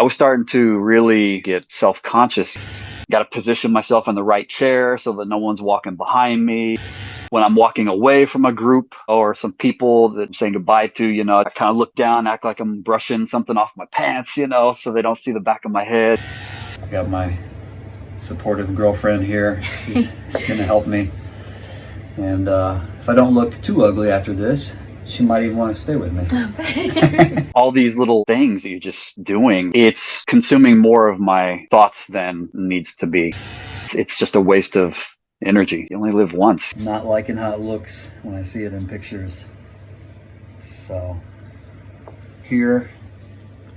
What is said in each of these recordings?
I was starting to really get self-conscious. Got to position myself in the right chair so that no one's walking behind me. When I'm walking away from a group or some people that I'm saying goodbye to, I kind of look down, act like I'm brushing something off my pants, so they don't see the back of my head. I got my supportive girlfriend here. She's going to help me. And if I don't look too ugly after this, she might even want to stay with me. All these little things that you're just doing, it's consuming more of my thoughts than needs to be. It's just a waste of energy. You only live once. I'm not liking how it looks when I see it in pictures. So here,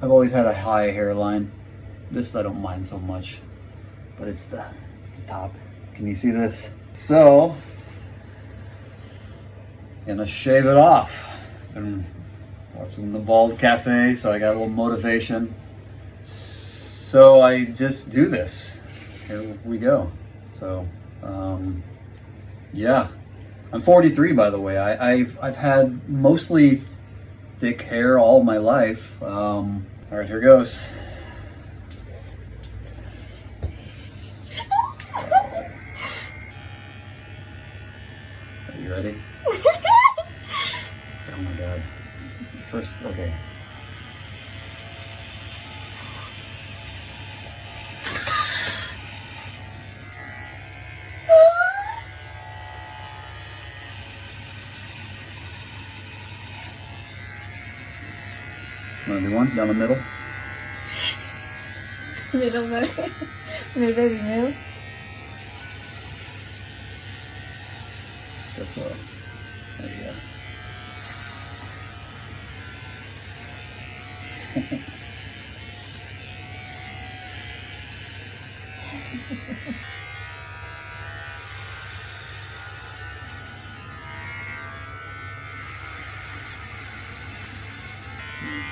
I've always had a high hairline. This I don't mind so much, but it's the top. Can you see this? So gonna shave it off. Been watching the Baldcafe, so I got a little motivation. So I just do this. Here we go. So yeah, I'm 43 by the way. I've had mostly thick hair all my life. All right, here goes. Are you ready? Oh my god. First, okay. Want to do one down the middle? Middle baby. Middle baby middle. Go slow. There you go.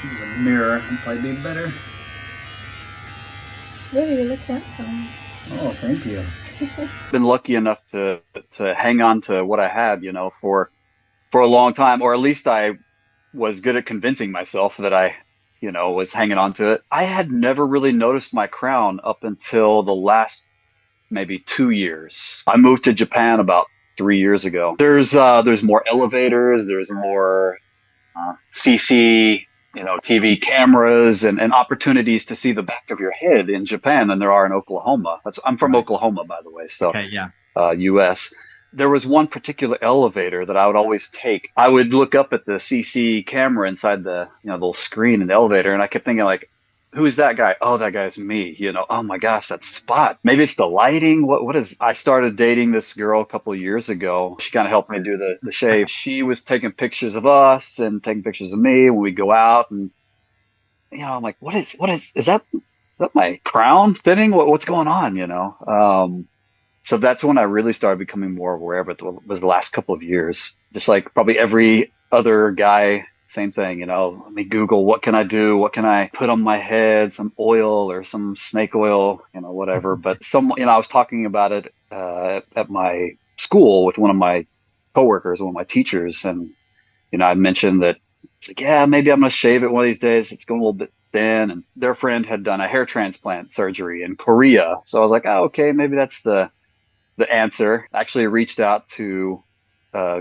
Use a mirror and probably be better. Baby, you look handsome. Oh, thank you. Been lucky enough to hang on to what I had, for a long time, or at least I was good at convincing myself that I, was hanging on to it. I had never really noticed my crown up until the last maybe 2 years. I moved to Japan about 3 years ago. There's more elevators, there's more CC, TV cameras and opportunities to see the back of your head in Japan than there are in Oklahoma. I'm from Oklahoma, by the way, so okay, yeah. US. There was one particular elevator that I would always take. I would look up at the CC camera inside the little screen in the elevator, and I kept thinking like, who's that guy? Oh, that guy's me. Oh my gosh, that spot. Maybe it's the lighting. What is? I started dating this girl a couple of years ago. She kind of helped me do the shave. She was taking pictures of us and taking pictures of me when we go out, and I'm like, is that my crown thinning? What's going on? So that's when I really started becoming more aware of it. Was the last couple of years. Just like probably every other guy. Same thing, let me Google, what can I do? What can I put on my head? Some oil or some snake oil, whatever. But I was talking about it at my school with one of my coworkers, one of my teachers. And, I mentioned that it's like, yeah, maybe I'm going to shave it one of these days. It's going a little bit thin. And their friend had done a hair transplant surgery in Korea. So I was like, oh, okay, maybe that's the answer. Actually reached out to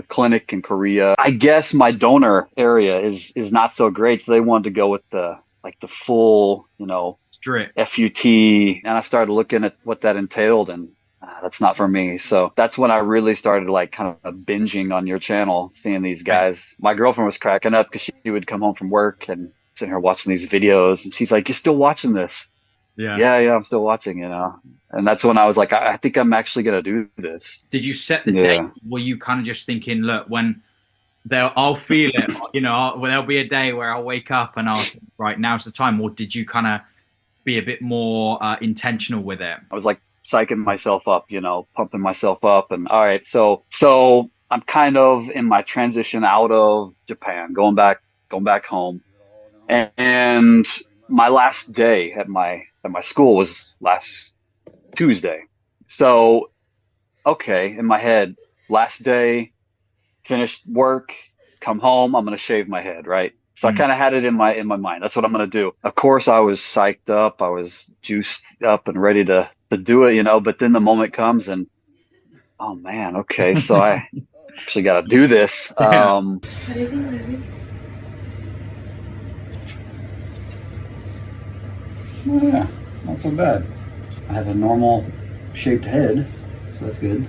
clinic in Korea. I guess my donor area is not so great, so they wanted to go with the full, strip FUT, and I started looking at what that entailed, and that's not for me. So that's when I really started kind of binging on your channel, seeing these guys. My girlfriend was cracking up because she would come home from work and sitting here watching these videos, and she's like, "You're still watching this?" Yeah, I'm still watching, And that's when I was like, I think I'm actually going to do this. Did you set the date? Were you kind of just thinking, look, I'll feel it, there'll be a day where I'll wake up and I'll, right, now's the time? Or did you kind of be a bit more intentional with it? I was like psyching myself up, pumping myself up. And all right, so I'm kind of in my transition out of Japan, going back home. And my last day at my school was last Tuesday. So, okay, in my head, last day, finished work, come home, I'm going to shave my head, right? So I kind of had it in my mind. That's what I'm gonna do. Of course, I was psyched up, I was juiced up and ready to do it, you know. But then the moment comes, and oh man, okay, so I actually got to do this. Yeah. What do you think, baby? Oh, yeah, not so bad. I have a normal shaped head, so that's good.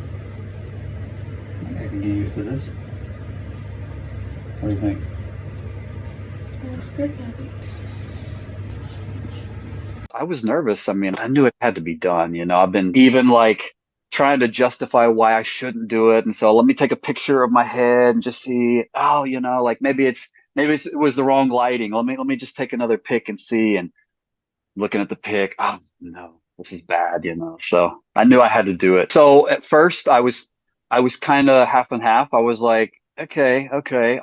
I think I can get used to this. What do you think? It looks good, baby. I was nervous. I mean, I knew it had to be done. You know, I've been even like trying to justify why I shouldn't do it. And so let me take a picture of my head and just see, oh, you know, like it was the wrong lighting. Let me just take another pic and see. And looking at the pic, oh no, this is bad, you know. So I knew I had to do it. So at first I was kind of half and half. I was like, okay,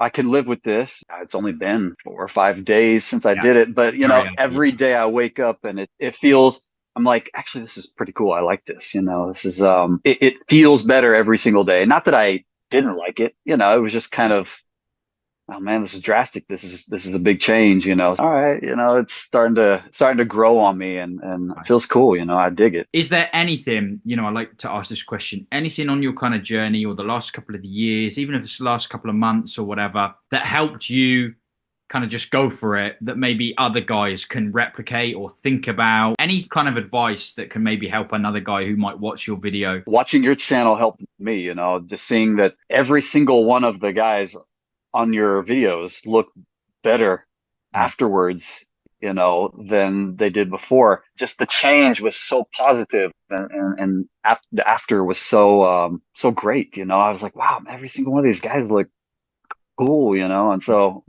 I can live with this. It's only been 4 or 5 days since I Yeah. did it, but you Very know, early. every day I wake up and it feels, I'm like, actually, this is pretty cool. I like this, you know, this is, it feels better every single day. Not that I didn't like it, you know, it was just kind of, oh man, this is drastic. This is a big change, you know. All right, you know, it's starting to grow on me and it feels cool, you know. I dig it. Is there anything, I like to ask this question, anything on your kind of journey or the last couple of years, even if it's the last couple of months or whatever, that helped you kind of just go for it that maybe other guys can replicate or think about? Any kind of advice that can maybe help another guy who might watch your video? Watching your channel helped me, you know, just seeing that every single one of the guys on your videos look better Mm. afterwards, you know, than they did before. Just the change was so positive and the after was so so great, you know. I was like, wow, every single one of these guys look cool, you know, and so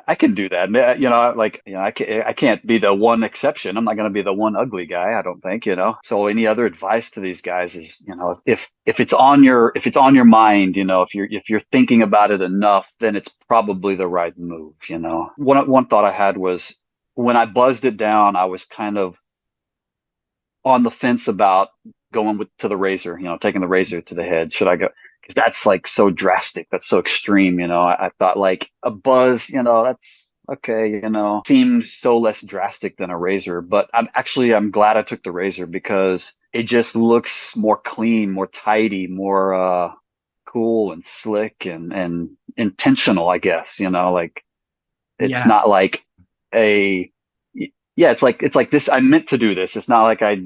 I can do that. You know, like, you know, I can't be the one exception. I'm not going to be the one ugly guy, I don't think, you know. So any other advice to these guys is, you know, if it's on if it's on your mind, you know, if you're thinking about it enough, then it's probably the right move, you know. One thought I had was when I buzzed it down, I was kind of on the fence about going to the razor, you know, taking the razor to the head. Should I go? Because that's like so drastic. That's so extreme. You know, I thought like a buzz, you know, that's okay. You know, seemed so less drastic than a razor. But I'm glad I took the razor because it just looks more clean, more tidy, more cool and slick and intentional. I guess you know, like it's Yeah. not like a yeah, it's like this. I meant to do this. It's not like I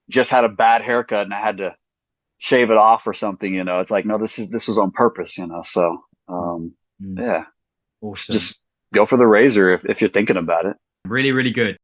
just had a bad haircut and I had to shave it off or something, you know. It's like, no, this was on purpose, you know. So Mm. yeah, Awesome. just go for the razor if you're thinking about it. Really, really good.